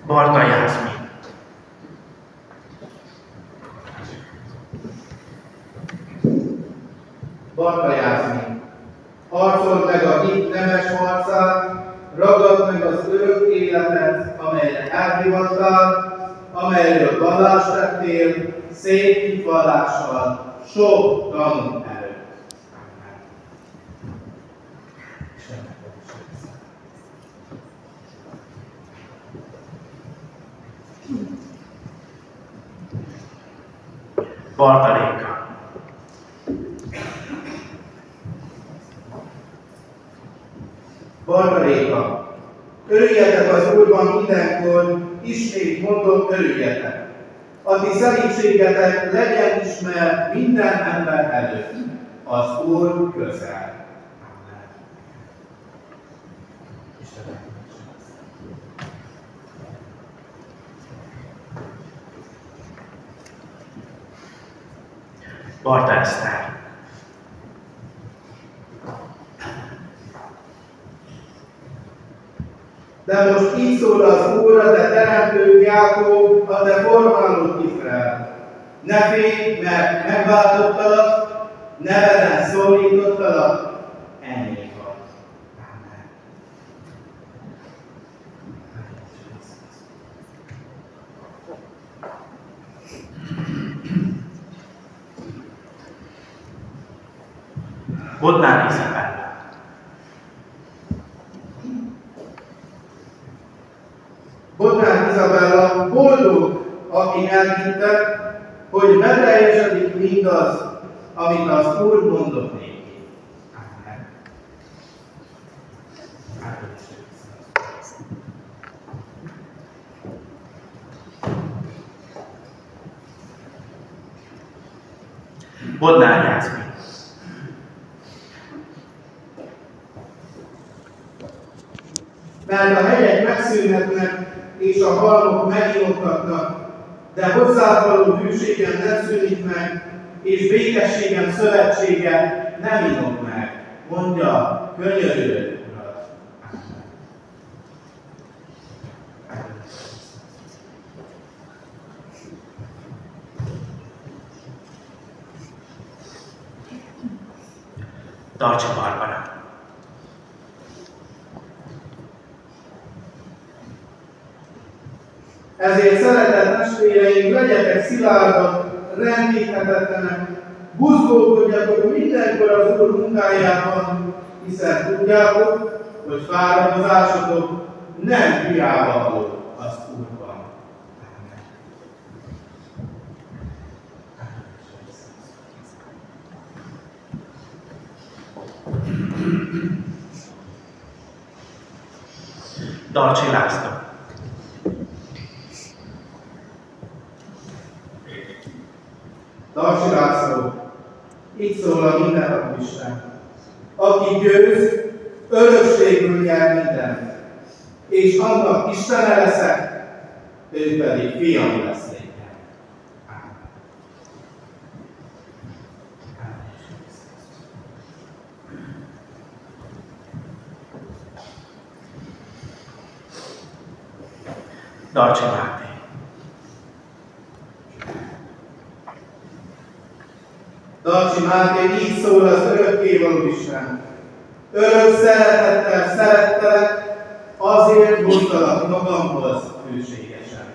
Barta Jászmin. Barta Jászmin. Harcold meg a hit nemes harcát, ragadd meg az örök életet, amelyre elhivattál, amelyről vallást tettél, szép hitvallással, sok tanú előtt. Barta Réka. Barta Réka. Örüljetek az Úrban mindenkor, ismét mondom, örüljetek. A ti szelídségetek legyen ismert minden ember előtt. Az Úr közel. Barta Eszter. De most így szól az Úr, a te teremtőd Jákob, a te formálód Izrael. Ne félj, mert megváltottalak, neveden szólítottalak, ennyi vagy. Amen. Bodnár Izabella. Bodnár Izabella boldog, aki elhitte, hogy beteljesedik mindaz, amit az Úr mondott néki. Amen. Bodnár Jászmin. Mert a hegyek megszűnhetnek, és a halmok meginokhatnak, de hozzávaló hűségem nem szűnik meg, és békességem szövetsége nem inok meg, mondja könyörülő Urat. Tartsa Barbara. Ezért szeretett testvéreim, legyetek szilárdak, rendíthetetlenek, buzgókodjatok mindenkor az Úr munkájában, hiszen tudjátok, hogy fáradozásotok nem hiába való az Úrban. Darcsi László. Darcsi László, így szól a mindenható Isten, aki győz, örökségül nyer mindent, és annak Istene leszek, ő pedig fiam lesz nékem. Darcsi Máté. Darcsi Máté, így szól az örökkévaló Isten. Örök szeretettel szerettelek, azért hoztalak magamhoz hűségesen.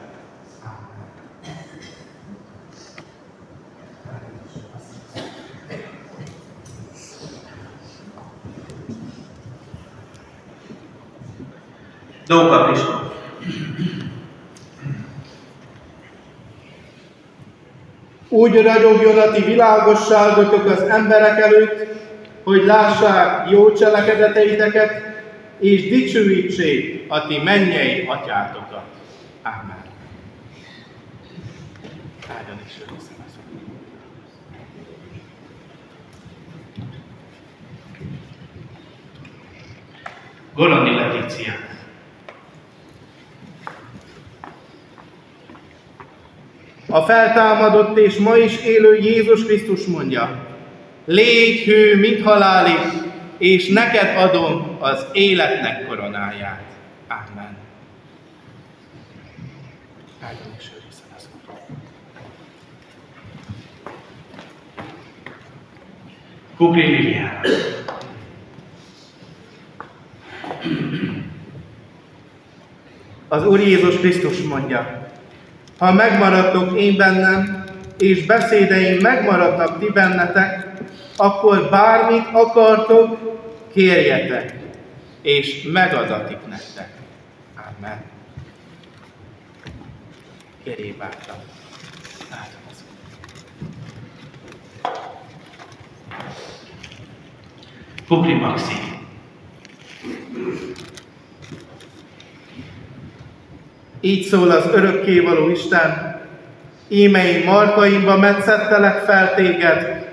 Dóka Kristóf. Úgy ragyogjon a ti világosságotok az emberek előtt, hogy lássák jó cselekedeteiteket, és dicsőítsék a ti mennyei atyátokat. Ámen. Áldjon Isten. Goroni Letícia. A feltámadott és ma is élő Jézus Krisztus mondja, légy hű, mint halálig, és neked adom az életnek koronáját. Amen. Áldjon és őrizzen az Úr. Kukri Liliana. Az Úr Jézus Krisztus mondja, ha megmaradtok én bennem, és beszédeim megmaradnak ti bennetek, akkor bármit akartok, kérjetek, és megadatik nektek. Amen. Kérjék bátran. Áldom az Úr. Kukri Maxi. Így szól az örökkévaló Isten, íme én markaimba metszettelek fel téged,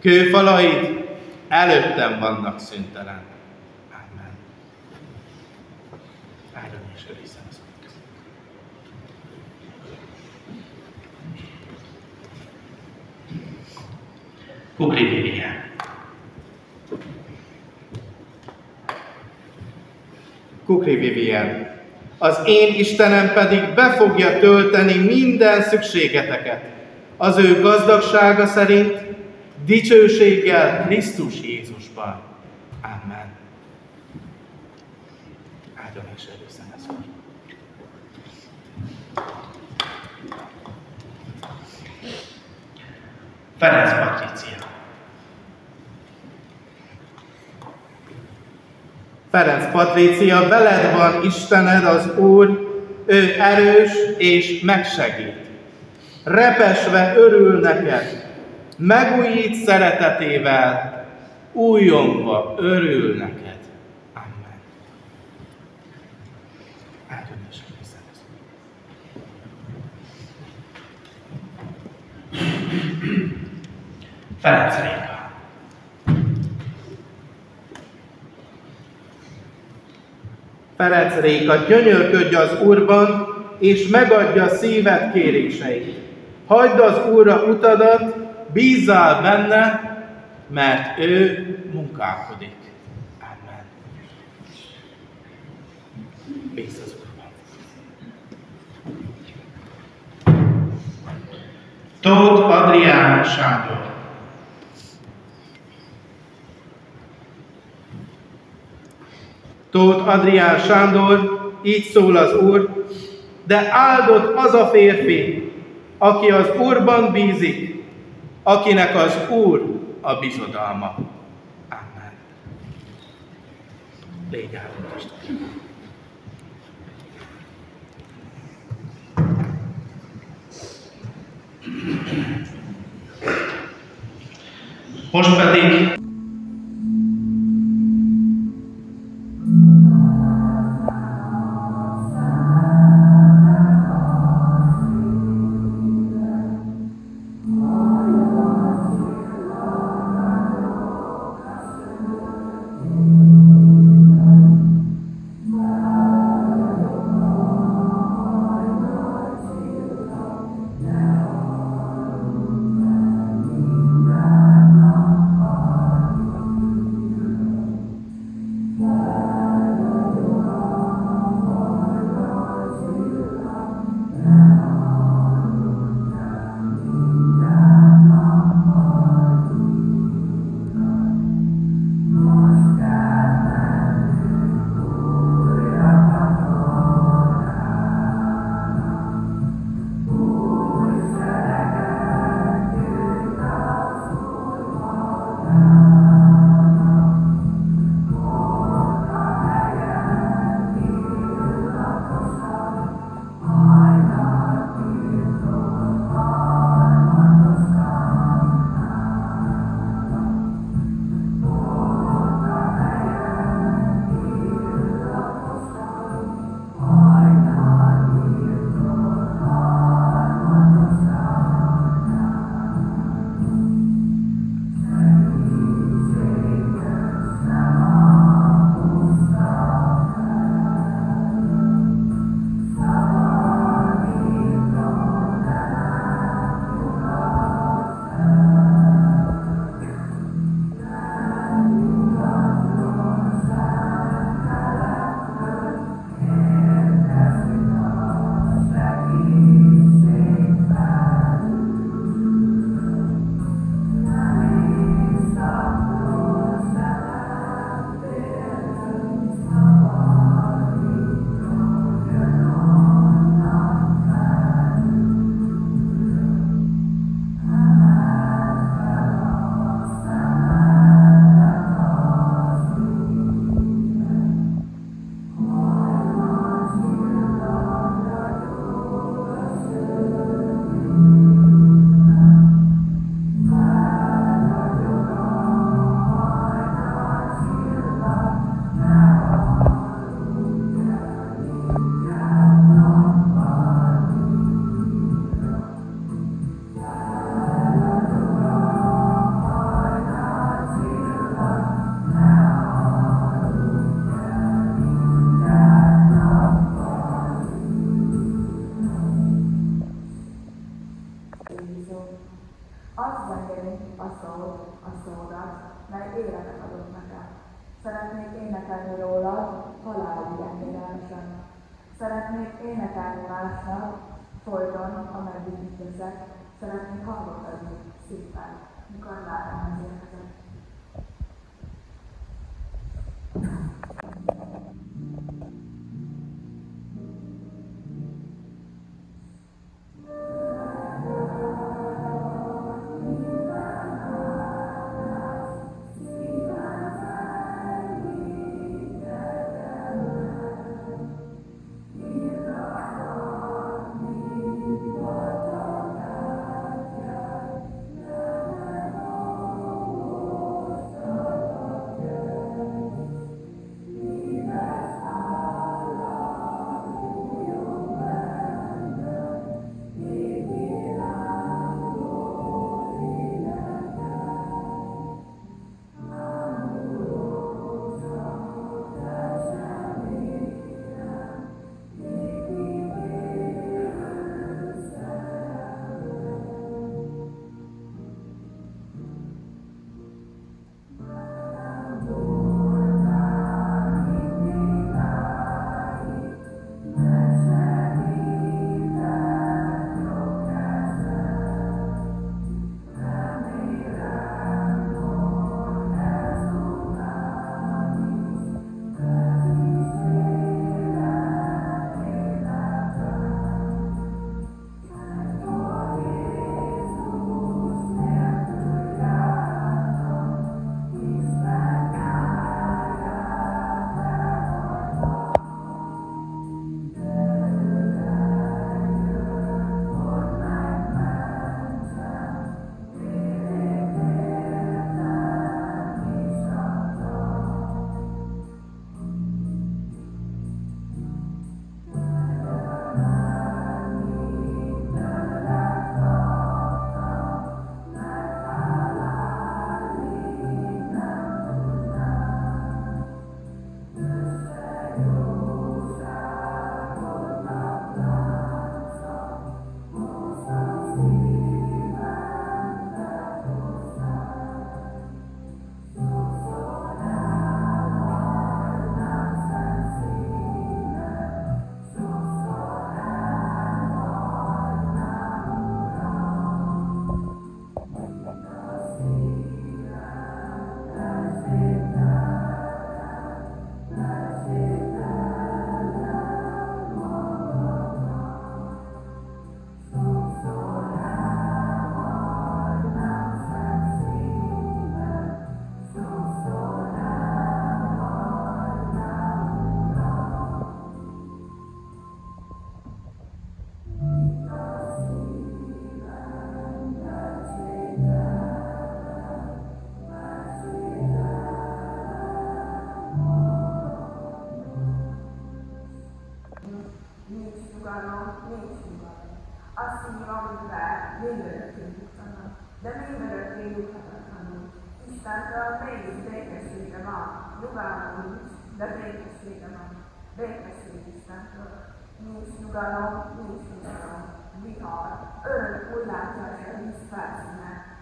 kőfalaid előttem vannak szüntelen. Amen. Áldjon és őrizzen az Úr. Kukri Vivian. Kukri Vivian. Az én Istenem pedig be fogja tölteni minden szükségeteket, az ő gazdagsága szerint, dicsőséggel Krisztus Jézusban. Amen. Áldjon és őrizzen az Úr. Ferenc Patrícia. Ferenc Patrícia, veled van Istened az Úr, ő erős és megsegít. Repesve örül neked, megújít szeretetével, újongva örül neked. Amen. Áldjon és őrizzen az Úr. Ferenc Réka. Ferenc Réka, gyönyörködj az Úrban, és megadja szíved kéréseit. Hagyd az Úrra utadat, bízzál benne, mert ő munkálkodik. Amen. Bízz az Úrban. Tóth Adrián Sándor. Tóth Adrián Sándor, így szól az Úr, de áldott az a férfi, aki az Úrban bízik, akinek az Úr a bizodalma. Amen. Légy áldott Isten. Most pedig Szeretnék énekelni másnak, folyton, ameddig itt leszek. Szeretnék hangot adni szépen, mikor látom az érkezet.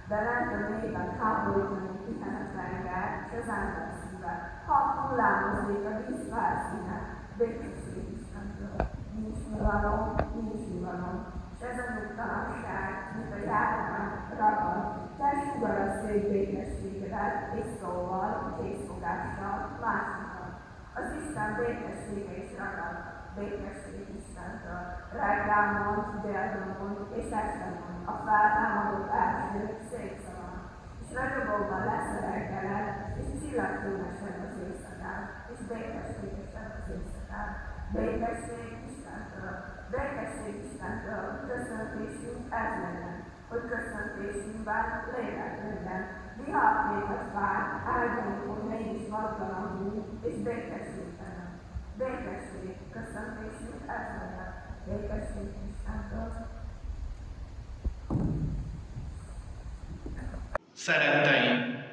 De nem éppen háborítani üzeneteivel, és az ember szíve. Hadd hullámozzék a víz felszíne, békesség Istentől. Nincs nyugalom, és ez a nyugtalanság, mint a járvány ragad, te sugarasszék békességedet, és szóval, és észfogással másokat. Az Isten békessége is ragad, békesség Istentől. Reggel mond, délben mond, és este mond, a feltámadott első székszavon. És ragyogóban lesz a reggeled, és csillagfényesen az éjszakán, és békességesen az éjszakán. Békesség Istentől, köszöntésünk ez legyen, hogy köszöntésünkben lélek legyen. Viharnékat vár, áldjankon mégis valtalanul, és békességtelen. Békesség, köszöntésünk ez legyen, békesség Istentől. Szeretteim,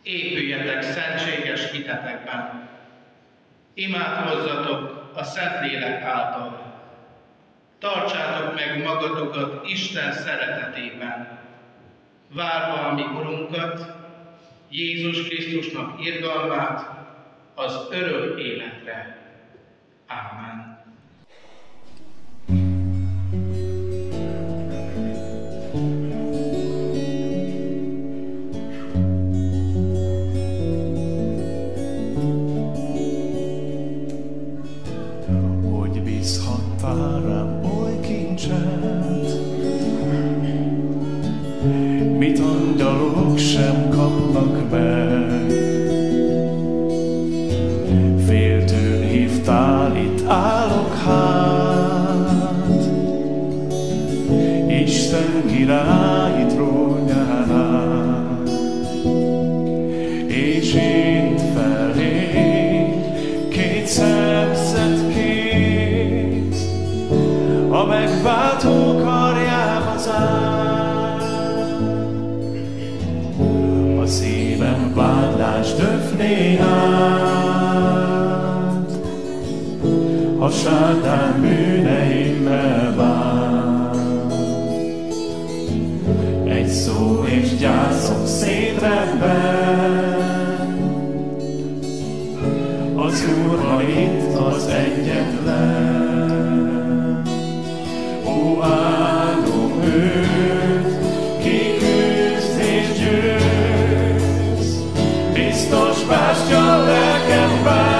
épüljetek szentséges hitetekben. Imádkozzatok a Szentlélek által. Tartsátok meg magatokat Isten szeretetében, várva a mi Urunkat, Jézus Krisztusnak irgalmát az örök életre. Ámen. fiatalok sem kapnak meg. Féltőn hívtál, itt állok hát, Isten királyi trónjánál, és én felé két szemszed kéz, a megváltó karjába zár. A szívem vándás döfné át, ha sátán bűneimmel bár. Egy szó és gyászom szétrebben, az Úr ma itt az egyetlen. Ó, áldom őt, ki küzd és győz, biztos bástya lelkem vár.